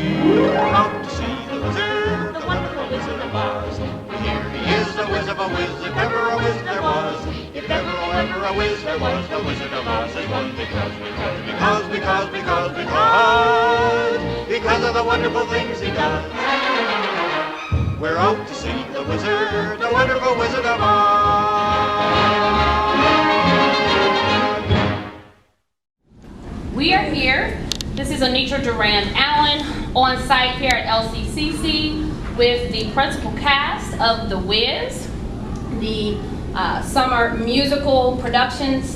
We're out to see the wizard, the wonderful Wizard of Oz. Here he is, the Wiz of a Wiz, if ever a Wiz there was. If ever a Wiz there was, the Wizard of Oz is one because of the wonderful things he does. We're out to see the wizard, the wonderful Wizard of Oz. We are here. This is Anitra Duran Allen on site here at LCCC with the principal cast of The Wiz, the summer musical production /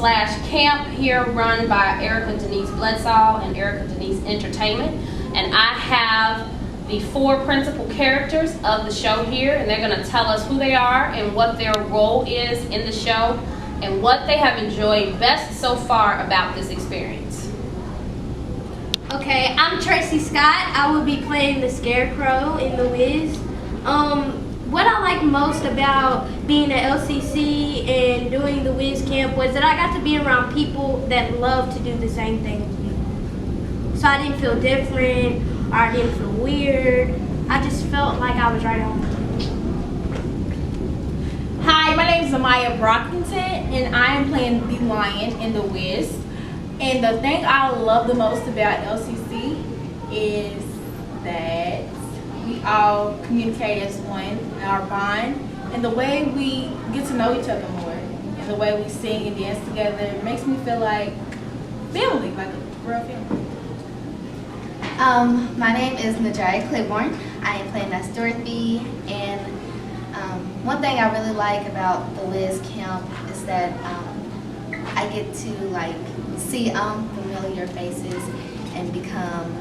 camp here run by Erica Denise Bledsaw and Erica Denise Entertainment. And I have the 4 principal characters of the show here, and they're going to tell us who they are and what their role is in the show and what they have enjoyed best so far about this experience. Okay, I'm Tracy Scott. I will be playing the Scarecrow in The Wiz. What I like most about being at LCC and doing the Wiz camp was that I got to be around people that love to do the same thing as me. So I didn't feel different, or I didn't feel weird. I just felt like I was right on. Hi, my name is Amaya Brockington, and I am playing the Lion in The Wiz. And the thing I love the most about LCC is that we all communicate as one in our bond, and the way we get to know each other more, and the way we sing and dance together makes me feel like family, like a real family. My name is Najari Claiborne. I am playing as Dorothy, and one thing I really like about the Wiz camp is that I get to see familiar faces and become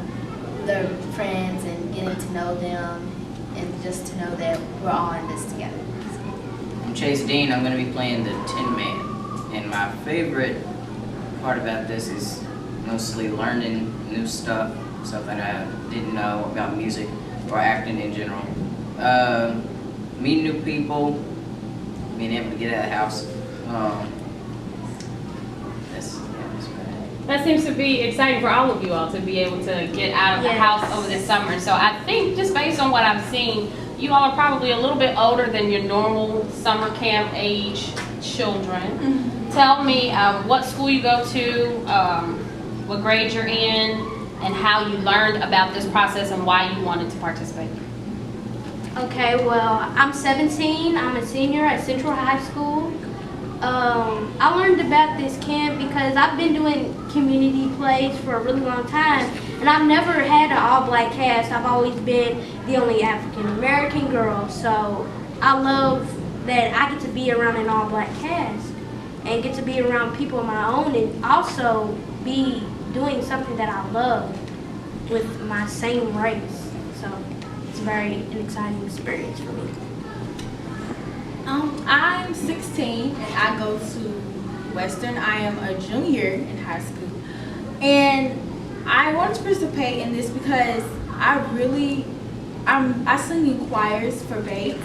their friends and getting to know them, and just to know that we're all in this together. I'm Chase Dean. I'm going to be playing the Tin Man, and my favorite part about this is mostly learning new stuff that I didn't know about music or acting in general. Meeting new people, being able to get out of the house. That's right. That seems to be exciting for all of you all to be able to get out of the house over this summer. So I think just based on what I've seen, you all are probably a little bit older than your normal summer camp age children. Mm-hmm. Tell me what school you go to, what grade you're in, and how you learned about this process and why you wanted to participate. Okay, well, I'm 17. I'm a senior at Central High School. I learned about this camp because I've been doing community plays for a really long time, and I've never had an all-black cast. I've always been the only African-American girl, so I love that I get to be around an all-black cast and get to be around people of my own, and also be doing something that I love with my same race. So it's an exciting experience for me. I'm 16 and I go to Western. I am a junior in high school, and I wanted to participate in this because I sing in choirs for Bates,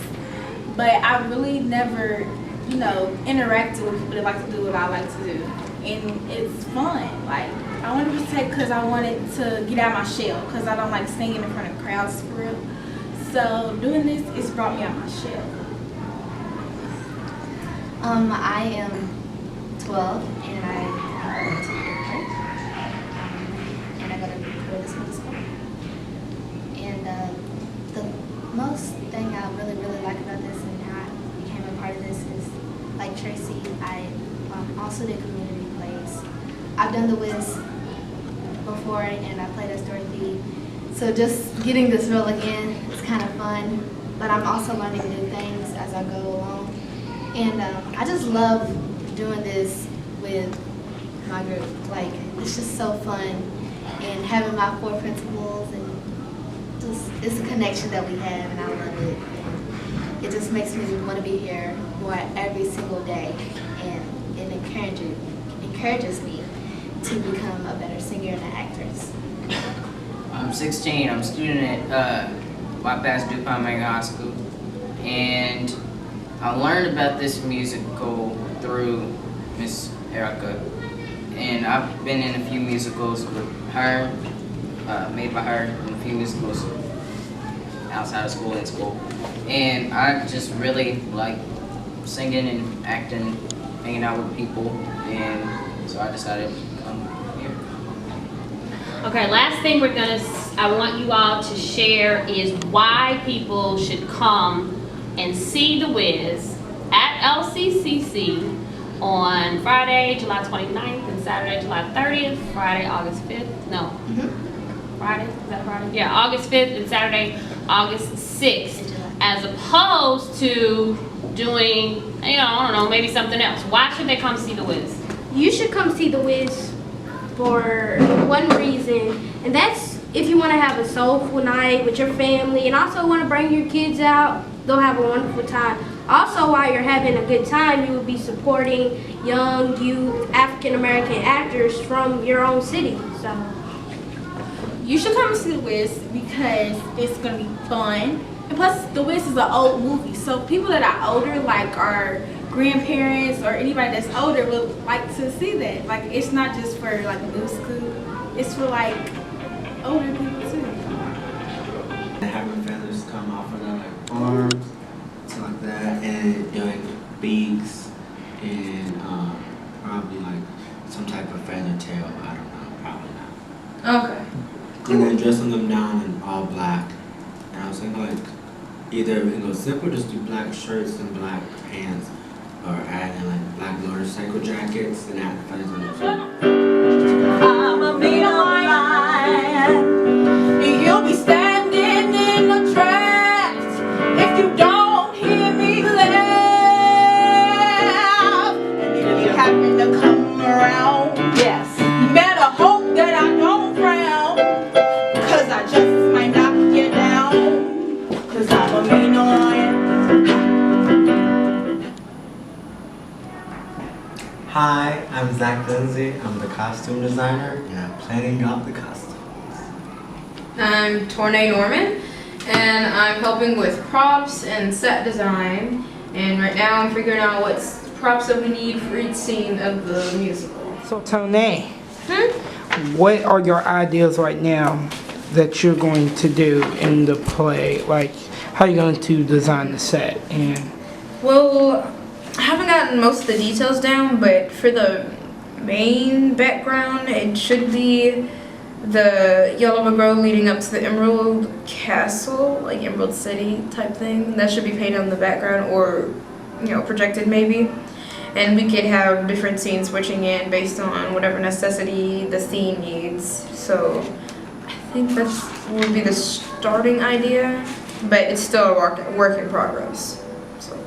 but I really never, interacted with people that like to do what I like to do, and it's fun. I wanted to participate because I wanted to get out of my shell, because I don't like singing in front of crowds for real. So doing this, it's brought me out of my shell. I am 12 and I go to and I go to Curtis Middle School. And the most thing I really like about this and how I became a part of this is, like Tracy, I also did community plays. I've done the Wiz before and I played as Dorothy. So just getting this role again is kind of fun, but I'm also learning new things as I go along. And I just love doing this with my group. It's just so fun, and having my 4 principals, and it's a connection that we have, and I love it. And it just makes me want to be here more every single day, and it encourages me to become a better singer and an actress. I'm 16. I'm a student at White Pass DuPont Mega High School, and I learned about this musical through Miss Erica, and I've been in a few musicals with her. made by her in a few musicals outside of school and school. And I just really like singing and acting, hanging out with people, and so I decided to come here. Okay, last thing I want you all to share is why people should come and see The Wiz at LCCC on Friday, July 29th and Saturday, July 30th, Friday, August 5th. No. Friday? Is that Friday? Yeah, August 5th and Saturday, August 6th. As opposed to doing, I don't know, maybe something else. Why should they come see The Wiz? You should come see The Wiz for one reason, and that's if you want to have a soulful night with your family and also want to bring your kids out. They'll have a wonderful time. Also, while you're having a good time, you will be supporting young, youth, African American actors from your own city. So You should come see The Wiz because it's going to be fun. And plus, The Wiz is an old movie, so people that are older, like our grandparents or anybody that's older, would like to see that. Like, it's not just for like a musical; it's for like older people too. Having feathers come off of their like arms, stuff like that, and doing beaks and probably like some type of feather tail. I don't know, probably not. Okay. And then dressing them down in all black. And I was thinking like either we can go simple, just do black shirts and black pants, or add in like black motorcycle jackets and add feathers on the top. I'm a mean lion. You'll be standing in the tracks if you don't hear me laugh. And if you happen to come around, yes, you better hope that I don't frown, 'cause I just might knock you down, 'cause I'm a mean lion. Hi, I'm Zach Lindsay. I'm the costume designer and I'm planning out the costumes. I'm Tornay Norman, and I'm helping with props and set design. And right now I'm figuring out what props that we need for each scene of the musical. So Tony, what are your ideas right now that you're going to do in the play? Like, how are you going to design the set? And Well, I haven't gotten most of the details down, but for the main background, it should be the yellow brick road leading up to the Emerald Castle, like Emerald City type thing. That should be painted on the background or, projected maybe. And we could have different scenes switching in based on whatever necessity the scene needs. So I think that would be the starting idea, but it's still a work in progress. So.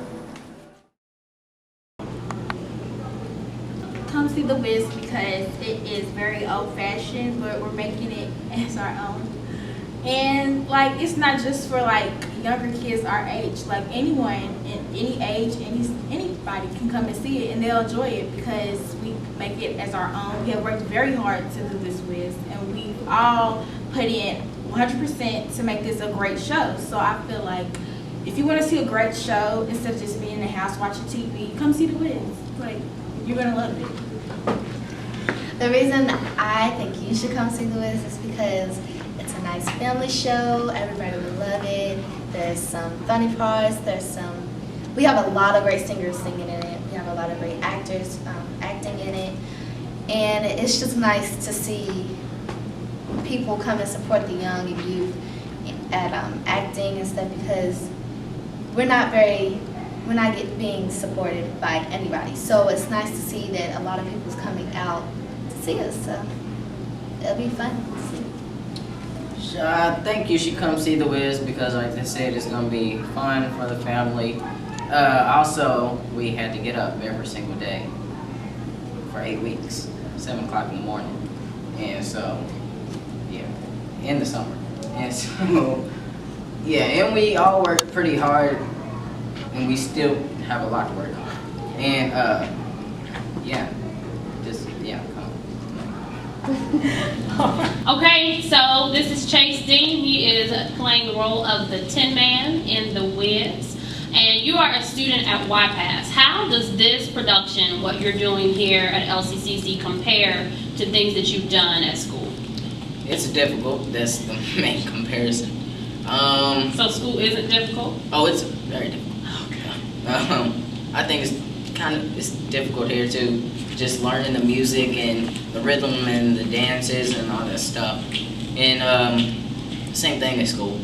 Come see The Wiz because it is very old-fashioned, but we're making it as our own. And like, it's not just for like younger kids our age. Like anyone in any age, anybody can come and see it, and they'll enjoy it because we make it as our own. We have worked very hard to do this Wiz, and we've all put in 100% to make this a great show. So I feel like if you want to see a great show instead of just being in the house watching TV, come see The Wiz. Like, you're gonna love it. The reason I think you should come see The Wiz is because it's a nice family show. Everybody will love it. There's some funny parts. We have a lot of great singers singing in it. We have a lot of great actors acting in it. And it's just nice to see people come and support the young and youth at acting and stuff, because we're not being supported by anybody. So it's nice to see that a lot of people's coming out to see us. So it'll be fun to see. I think you should come see The Wiz because, like I said, it's gonna be fun for the family. Also, we had to get up every single day for 8 weeks, 7 o'clock in the morning, and so yeah, in the summer, and so yeah, and we all work pretty hard, and we still have a lot to work on, and Okay, so this is Chase Dean. He is playing the role of the Tin Man in The Wiz. And you are a student at YPass. How does this production, what you're doing here at LCCC, compare to things that you've done at school? It's difficult. That's the main comparison. So school isn't difficult? Oh, it's very difficult. Okay. I think it's difficult here too. Just learning the music and the rhythm and the dances and all that stuff. And same thing at school.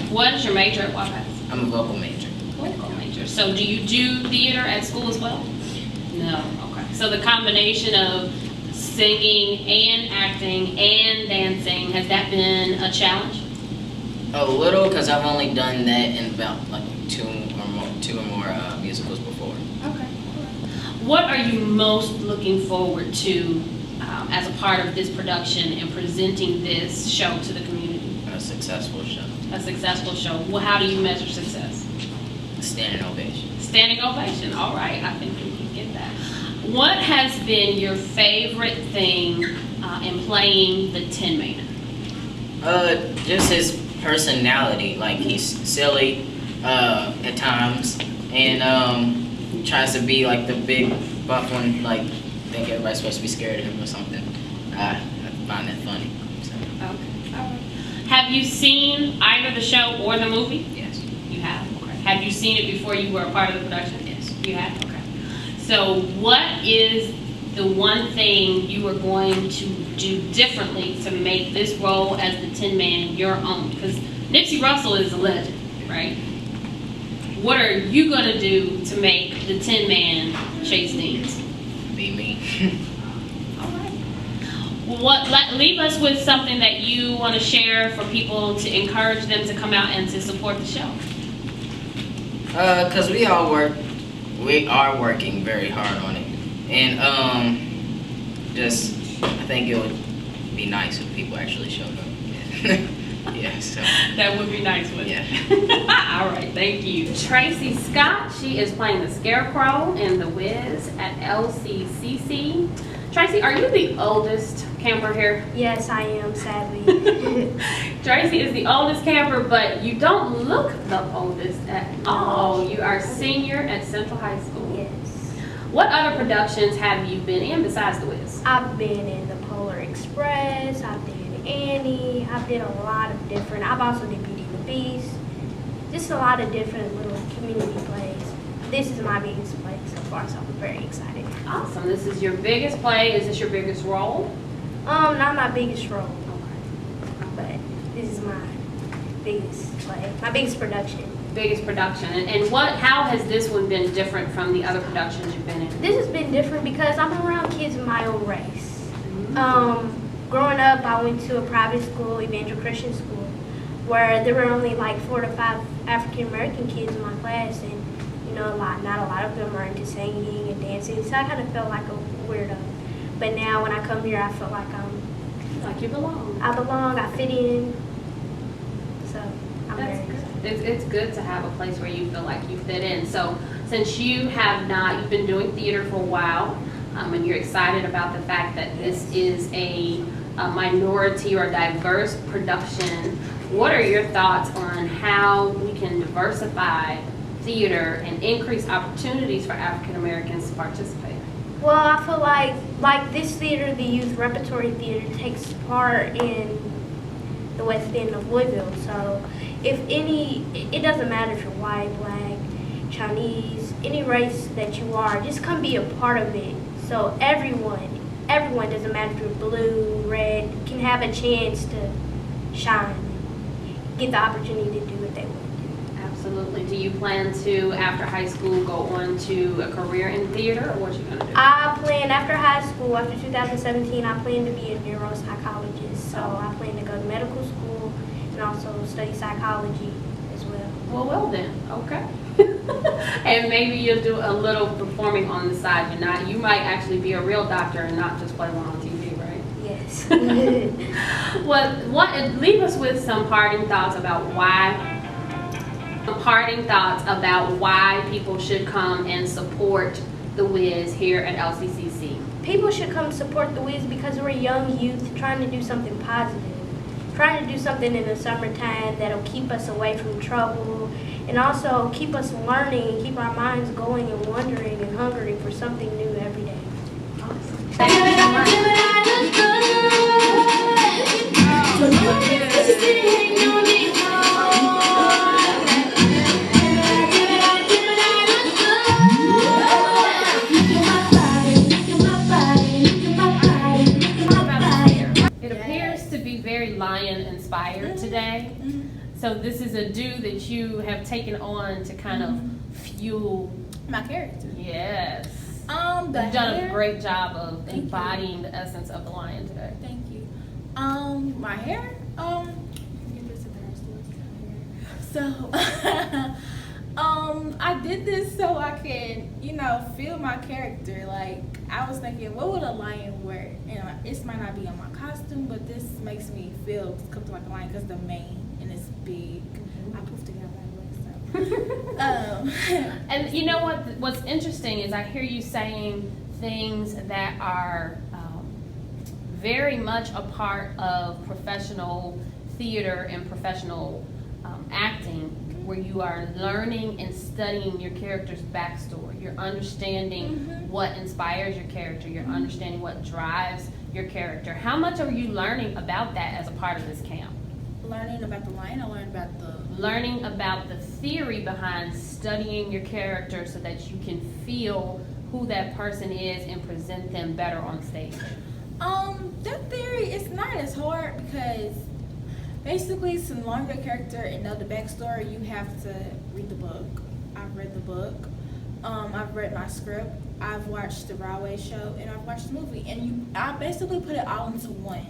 What is your major at Wapass? I'm a vocal major. Vocal major. So do you do theater at school as well? No. Okay. So the combination of singing and acting and dancing, has that been a challenge? A little, because I've only done that in about like two or more musicals before. Okay. What are you most looking forward to as a part of this production and presenting this show to the community? A successful show. A successful show. Well, how do you measure success? Standing ovation. Standing ovation. All right. I think we can get that. What has been your favorite thing in playing the Tin Man? Just his personality. Like, he's silly at times, and tries to be like the big buff one. Like, think everybody's supposed to be scared of him or something. I find that funny. So. Okay. All right. Have you seen either the show or the movie? Yes. You have. Okay. Have you seen it before you were a part of the production? Yes. You have. Okay. So, what is the one thing you are going to do differently to make this role as the Tin Man your own? Because Nipsey Russell is a legend, right? What are you going to do to make the Tin Man Chase Dean's? Be me. All right. Leave us with something that you want to share for people to encourage them to come out and to support the show. Because we are working very hard on it. And I think it would be nice if people actually showed up. Yeah, so. That would be nice, wouldn't it? Yeah. All right, thank you. Tracy Scott, she is playing the Scarecrow in The Wiz at LCCC. Tracy, are you the oldest camper here? Yes, I am, sadly. Tracy is the oldest camper, but you don't look the oldest at all. You are a senior at Central High School. Yes. What other productions have you been in besides The Wiz? I've been in the Polar Express, I've been in Annie, I've did a lot of different, I've also did Beauty and the Beast, just a lot of different little community plays. This is my biggest play so far, so I'm very excited. Awesome. This is your biggest play. Is this your biggest role? Not my biggest role, Okay. but this is my biggest play, my biggest production. Biggest production. And how has this one been different from the other productions you've been in? This has been different because I'm around kids of my own race. Growing up, I went to a private school, Evangel Christian School, where there were only like 4 to 5 African American kids in my class, and not a lot of them are into singing and dancing, so I kind of felt like a weirdo. But now when I come here, I feel like you belong. I belong, I fit in, so I'm That's very good. excited. It's good to have a place where you feel like you fit in. So since you've been doing theater for a while, and you're excited about the fact that this is a minority or diverse production, what are your thoughts on how we can diversify theater and increase opportunities for African Americans to participate? Well, I feel like this theater, the Youth Repertory Theater, takes part in the West End of Louisville. So it doesn't matter if you're white, black, Chinese, any race that you are, just come be a part of it. So everyone, doesn't matter if you're blue, red, can have a chance to shine, get the opportunity to do what they want to do. Absolutely. Do you plan to, after high school, go on to a career in theater, or what you going to do? I plan, after high school, after 2017, I plan to be a neuropsychologist. So I plan to go to medical school and also study psychology as well. Well then, okay. And maybe you'll do a little performing on the side. You might actually be a real doctor and not just play one on TV, right? Yes. Leave us with some parting thoughts about why people should come and support The Wiz here at LCCC. People should come support The Wiz because we're young youth trying to do something positive. Trying to do something in the summertime that'll keep us away from trouble and also keep us learning and keep our minds going and wondering and hungering for something new every day. Awesome. Thank you so much. It appears to be very lion inspired today. So this is a do that you have taken on to kind of fuel. My character. Yes. The You've done hair. a great job of Thank you. embodying the essence of the lion today. Thank you. My hair. Give this a better story. So, I did this so I can, feel my character. Like, I was thinking, what would a lion wear? And this might not be on my costume, but this makes me feel comfortable like a lion because the mane and it's big. I poofed together that way, so. And you know what? What's interesting is I hear you saying things that are very much a part of professional theater and professional acting, where you are learning and studying your character's backstory. You're understanding what inspires your character. You're understanding what drives your character. How much are you learning about that as a part of this camp? Learning about the lion or learning about the... Learning about the theory behind studying your character so that you can feel who that person is and present them better on stage. That theory is not as hard because basically to learn your character and know the backstory, you have to read the book. I've read the book. I've read my script. I've watched the Broadway show and I've watched the movie. And I basically put it all into one,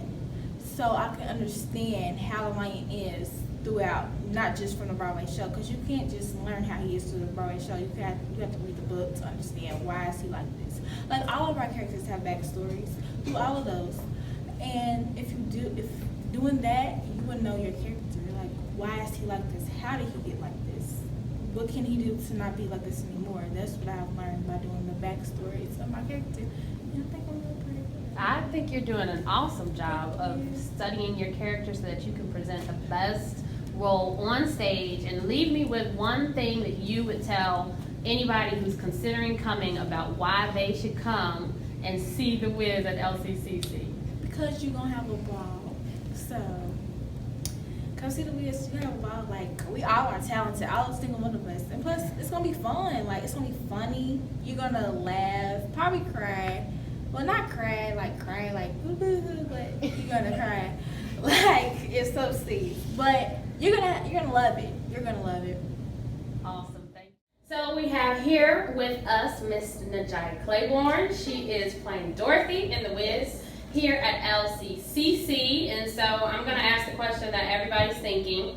so I can understand how the lion is throughout, not just from the Broadway show, because you can't just learn how he is through the Broadway show. You have to read the book to understand why is he like this. Like, all of our characters have backstories through all of those, and if doing that, you would know your character. Like, why is he like this? How did he get like this? What can he do to not be like this anymore? That's what I've learned by doing the backstories of my character, and I think I'm really pretty good. I think you're doing an awesome job of studying your character so that you can present the best role on stage. And leave me with one thing that you would tell anybody who's considering coming about why they should come and see The Wiz at LCCC. Because you're gonna have a ball. So come see The Wiz, you're gonna have a ball. Like, we all are talented, all single one of us. And plus, it's gonna be fun. Like, it's gonna be funny. You're gonna laugh, probably cry. Well, not cry like boo boo boo, but you're gonna cry. Like, it's so sweet. But you're gonna love it. You're gonna love it. Awesome, thank you. So we have here with us Miss Najaya Claiborne. She is playing Dorothy in The Wiz here at LCCC. And so I'm gonna ask the question that everybody's thinking.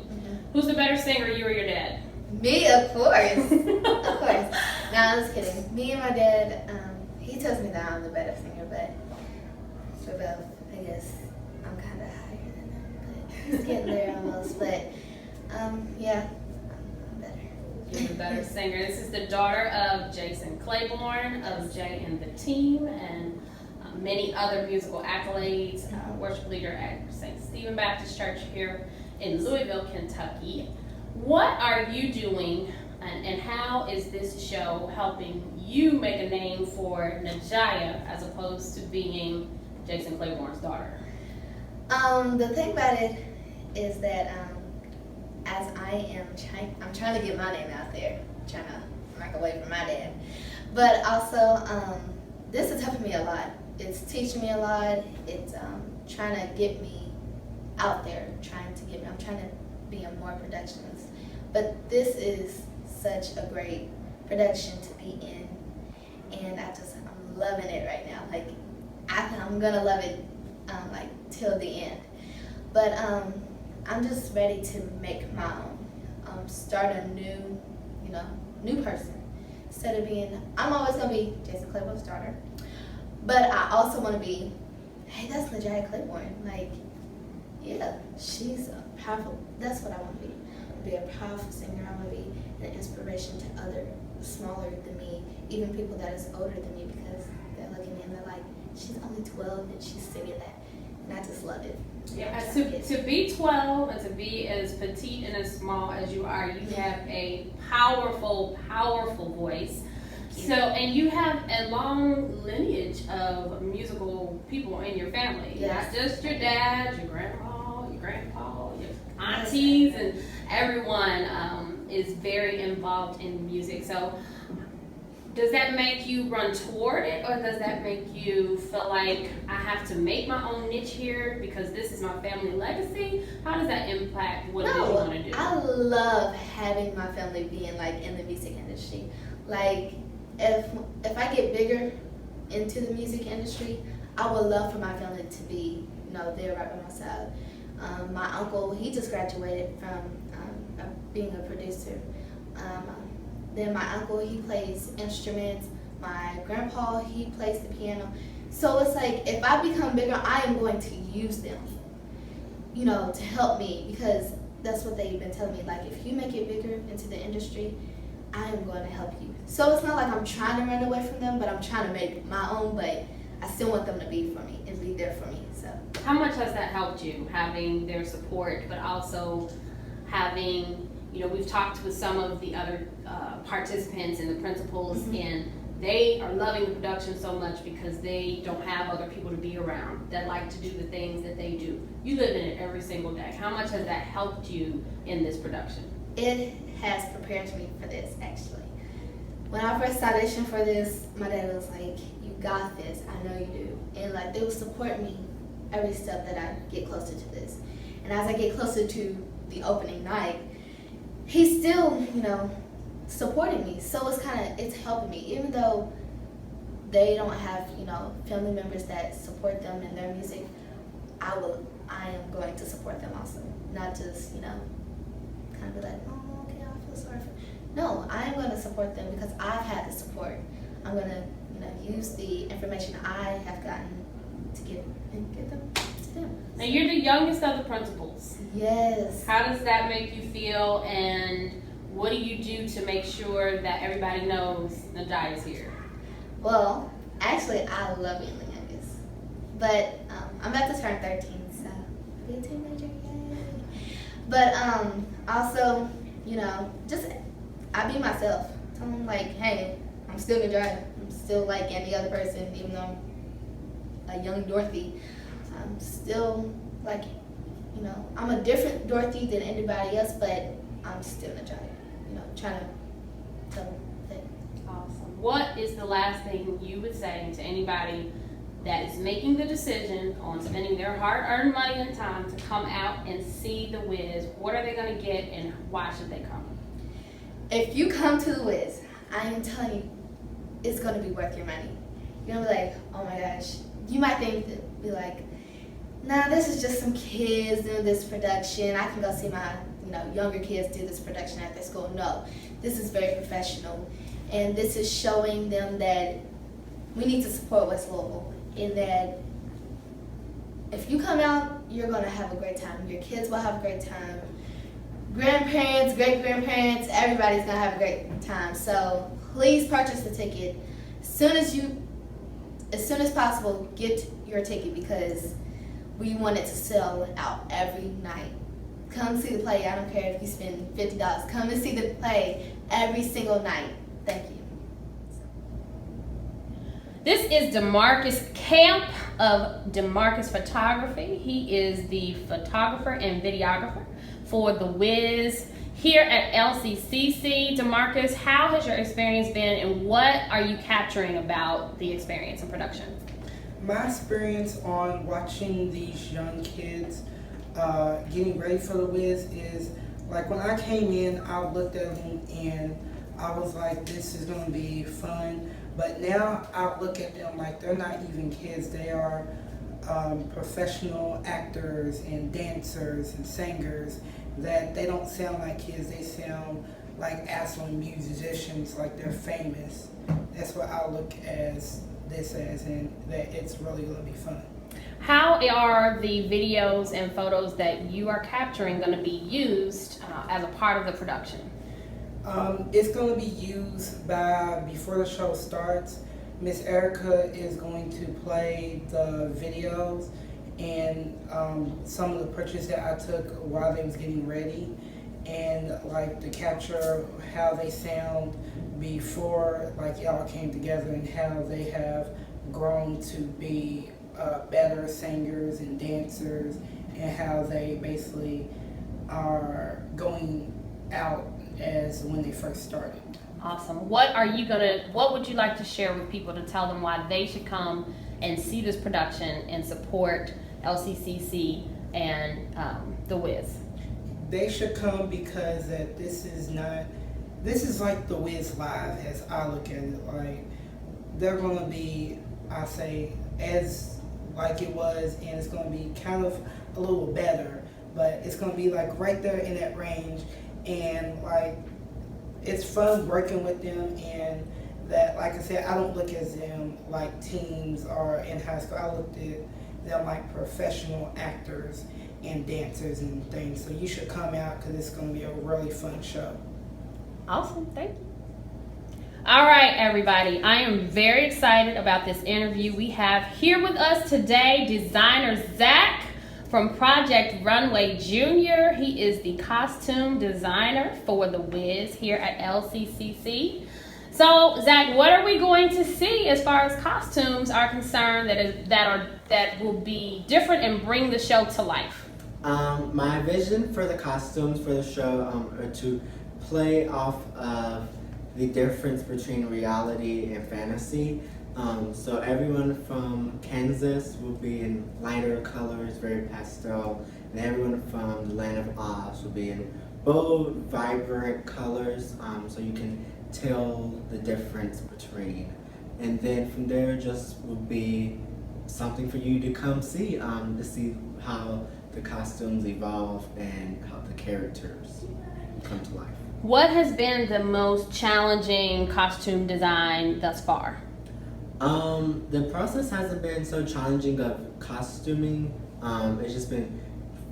Who's the better singer, you or your dad? Me, of course. Of course. No, I'm just kidding. Me and my dad, he tells me that I'm the better singer, but we're both, I guess, I'm kind of higher than him, but he's getting there almost. But, yeah, I'm better. You're the better singer. This is the daughter of Jason Claiborne of Jay and the Team, and many other musical accolades, worship leader at St. Stephen Baptist Church here in Louisville, Kentucky. What are you doing and how is this show helping you make a name for Najaya as opposed to being Jason Claiborne's daughter? The thing about it is that as I'm trying to get my name out there, trying to break away from my dad, but also this is helping me a lot. It's teaching me a lot. It's trying to get me out there, I'm trying to be in more productions. But this is such a great production to be in, and I'm loving it right now. Like, I'm gonna love it like till the end. But I'm just ready to make my own, start a new person. Instead of I'm always gonna be Jason Claiborne's daughter, but I also want to be, hey, that's Najaya Claiborne. Like, yeah, she's a powerful. That's what I want to be. Be a powerful singer. I want to be an inspiration to others smaller than me, even people that is older than me, because they're looking and they're like, she's only 12 and she's singing that, and I just love it. Yeah, to be 12 and to be as petite and as small as you are, you have a powerful, powerful voice. So, and you have a long lineage of musical people in your family. Yes. Not just your dad, your grandma, your grandpa, your aunties, and everyone is very involved in music. So does that make you run toward it, or does that make you feel like I have to make my own niche here because this is my family legacy? How does that impact what it is you want to do? I love having my family being like in the music industry. Like if I get bigger into the music industry, I would love for my family to be, you know, there right by my side. My uncle, he just graduated from being a producer. Then my uncle, he plays instruments. My grandpa, he plays the piano. So it's like, if I become bigger, I am going to use them, you know, to help me, because that's what they've been telling me. Like, if you make it bigger into the industry, I am going to help you. So it's not like I'm trying to run away from them, but I'm trying to make my own, but I still want them to be for me and be there for me, so. How much has that helped you, having their support, but also having, you know, we've talked with some of the other participants and the principals, and they are loving the production so much because they don't have other people to be around that like to do the things that they do. You live in it every single day. How much has that helped you in this production? It has prepared me for this, actually. When I first auditioned for this, my dad was like, you got this, I know you do. And like, they would support me every step that I get closer to this. And as I get closer to the opening night, he's still, you know, supporting me. So it's helping me. Even though they don't have, you know, family members that support them in their music, I am going to support them also. Not just, you know, kind of be like, oh, okay, I feel sorry for. No, I am going to support them because I've had the support. I'm going to, you know, use the information I have gotten to give them to them. And you're the youngest of the principals. Yes. How does that make you feel, and what do you do to make sure that everybody knows Najai is here? Well, actually, I love being the youngest. But I'm about to turn 13, so I'll be a teenager, yay. But also, you know, just I be myself. Tell them like, hey, I'm still Najai. I'm still like any other person, even though I'm a young Dorothy. I'm still like, you know, I'm a different Dorothy than anybody else, but I'm still Najai. You know, trying to tell them that. Awesome. What is the last thing you would say to anybody that is making the decision on spending their hard-earned money and time to come out and see the Wiz? What are they going to get, and why should they come? If you come to the Wiz, I am telling you, it's going to be worth your money. You're going to be like, oh my gosh. You might be like, nah, this is just some kids doing this production. I can go see my, you know, younger kids do this production at their school. No, this is very professional. And this is showing them that we need to support West Louisville, and that if you come out, you're going to have a great time. Your kids will have a great time. Grandparents, great-grandparents, everybody's going to have a great time. So please purchase the ticket. As soon as possible, get your ticket, because we want it to sell out every night. Come see the play. I don't care if you spend $50. Come and see the play every single night. Thank you. This is DeMarcus Camp of DeMarcus Photography. He is the photographer and videographer for The Wiz here at LCCC. DeMarcus, how has your experience been, and what are you capturing about the experience and production? My experience on watching these young kids getting ready for the Wiz is, like, when I came in, I looked at them and I was like, this is going to be fun. But now I look at them like they're not even kids. They are professional actors and dancers and singers, that they don't sound like kids. They sound like absolute musicians, like they're famous. That's what I look as this as, and that it's really going to be fun. How are the videos and photos that you are capturing going to be used as a part of the production? It's going to be used before the show starts. Miss Erica is going to play the videos and some of the pictures that I took while they was getting ready, and like to capture how they sound before like y'all came together, and how they have grown to be better singers and dancers and how they basically are going out as when they first started. Awesome. What would you like to share with people to tell them why they should come and see this production and support LCCC and The Wiz? They should come because this is like The Wiz Live as I look at it. Like, they're going to be, I say, as like it was, and it's going to be kind of a little better, but it's going to be like right there in that range. And like, it's fun working with them, and that, like I said, I don't look at them like teens or in high school. I looked at them like professional actors and dancers and things. So you should come out because it's going to be a really fun show. Awesome, thank you. All right, everybody, I am very excited about this interview. We have here with us today designer Zach from Project Runway Junior. He is the costume designer for The Wiz here at LCCC. So, Zach, what are we going to see as far as costumes are concerned that will be different and bring the show to life? My vision for the costumes for the show are to play off of the difference between reality and fantasy. So everyone from Kansas will be in lighter colors, very pastel, and everyone from the land of Oz will be in bold, vibrant colors, so you can tell the difference between. And then from there just will be something for you to come see, to see how the costumes evolve and how the characters come to life. What has been the most challenging costume design thus far? The process hasn't been so challenging of costuming. It's just been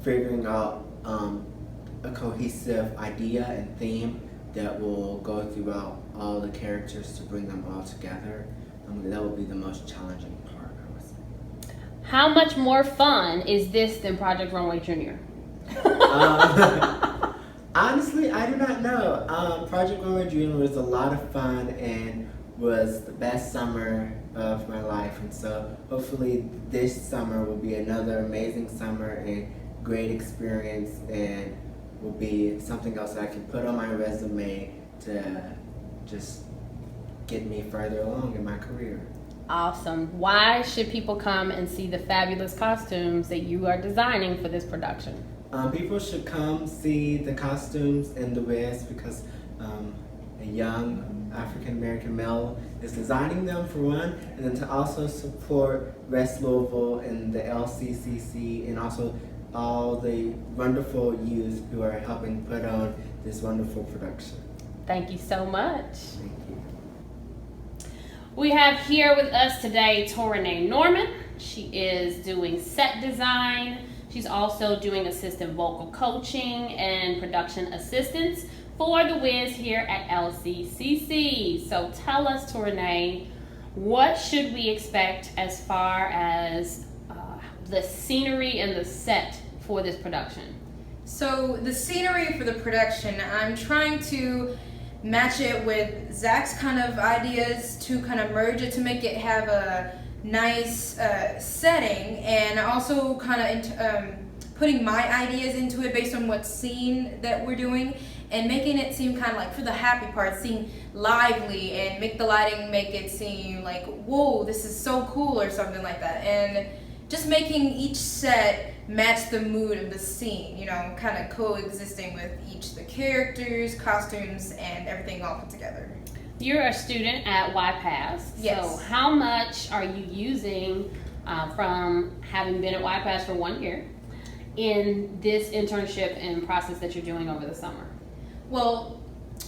figuring out a cohesive idea and theme that will go throughout all the characters to bring them all together. That will be the most challenging part, I would say. How much more fun is this than Project Runway Junior? Honestly, I do not know. Project Runway Junior was a lot of fun and was the best summer of my life, and so hopefully this summer will be another amazing summer and great experience, and will be something else that I can put on my resume to just get me further along in my career. Awesome. Why should people come and see the fabulous costumes that you are designing for this production? People should come see the costumes in The Wiz because a young African-American male is designing them for one, and then to also support West Louisville and the LCCC and also all the wonderful youth who are helping put on this wonderful production. Thank you so much. Thank you. We have here with us today Torenay Norman. She is doing set design. She's also doing assistant vocal coaching and production assistance for The Wiz here at LCCC. So tell us, Torenay, what should we expect as far as the scenery and the set for this production? So the scenery for the production, I'm trying to match it with Zach's kind of ideas to kind of merge it to make it have a nice setting, and also kind of putting my ideas into it based on what scene that we're doing, and making it seem kind of like, for the happy part, seem lively, and make the lighting make it seem like, whoa, this is so cool, or something like that. And just making each set match the mood of the scene, you know, kind of coexisting with each of the characters, costumes, and everything all put together. You're a student at YPass. Yes. So how much are you using from having been at YPass for 1 year in this internship and process that you're doing over the summer? Well,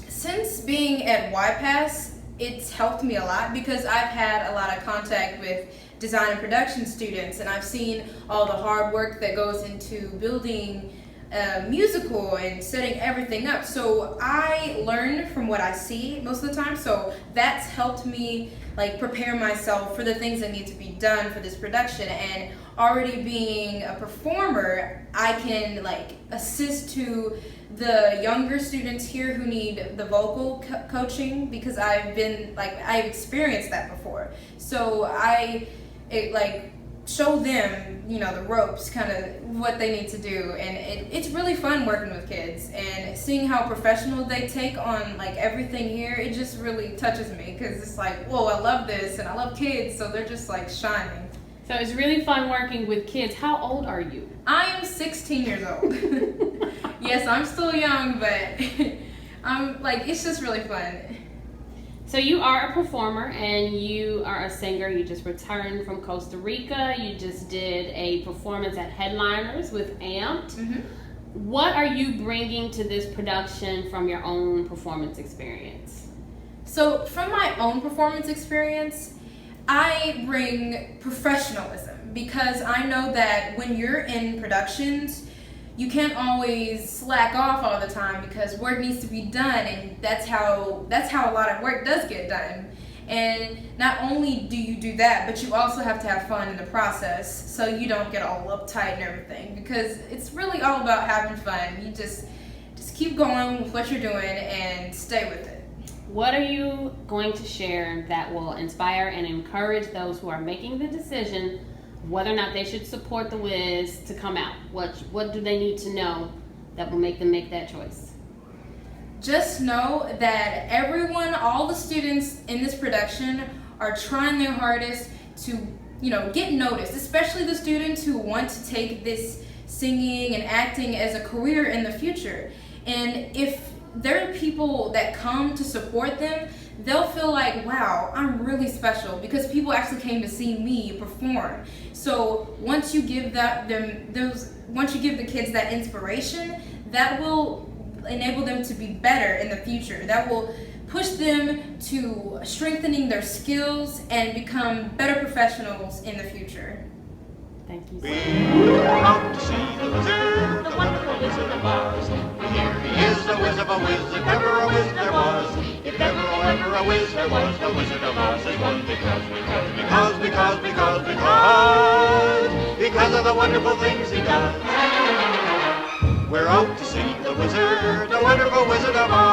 since being at YPass, it's helped me a lot because I've had a lot of contact with design and production students, and I've seen all the hard work that goes into building a musical and setting everything up. So I learn from what I see most of the time, so that's helped me like prepare myself for the things that need to be done for this production. And already being a performer, I can like assist to the younger students here who need the vocal coaching, because I've experienced that before. So show them, you know, the ropes, kind of what they need to do. And it's really fun working with kids, and seeing how professional they take on like everything here, it just really touches me, because it's like, whoa, I love this, and I love kids, so they're just like shining. So it's really fun working with kids. How old are you? I am 16 years old. Yes, I'm still young, but I'm like, it's just really fun. So you are a performer and you are a singer. You just returned from Costa Rica. You just did a performance at Headliners with Amped. Mm-hmm. What are you bringing to this production from your own performance experience? So from my own performance experience, I bring professionalism, because I know that when you're in productions, you can't always slack off all the time, because work needs to be done, and that's how a lot of work does get done. And not only do you do that, but you also have to have fun in the process, so you don't get all uptight and everything, because it's really all about having fun. You just keep going with what you're doing and stay with it. What are you going to share that will inspire and encourage those who are making the decision whether or not they should support the Wiz to come out? What do they need to know that will make them make that choice? Just know that everyone, all the students in this production are trying their hardest to, you know, get noticed, especially the students who want to take this singing and acting as a career in the future. And if there are people that come to support them, they'll feel like, wow, I'm really special, because people actually came to see me perform. So once you give once you give the kids that inspiration, that will enable them to be better in the future. That will push them to strengthening their skills and become better professionals in the future. Thank you. We're out to see the wizard, the wonderful Wizard of Oz. Here he is, the Wiz of a Wiz, if ever a Wiz there was. If ever a Wiz there was, the Wizard of Oz is one, because of the wonderful things he does. We're out to see the wizard, the wonderful Wizard of Oz.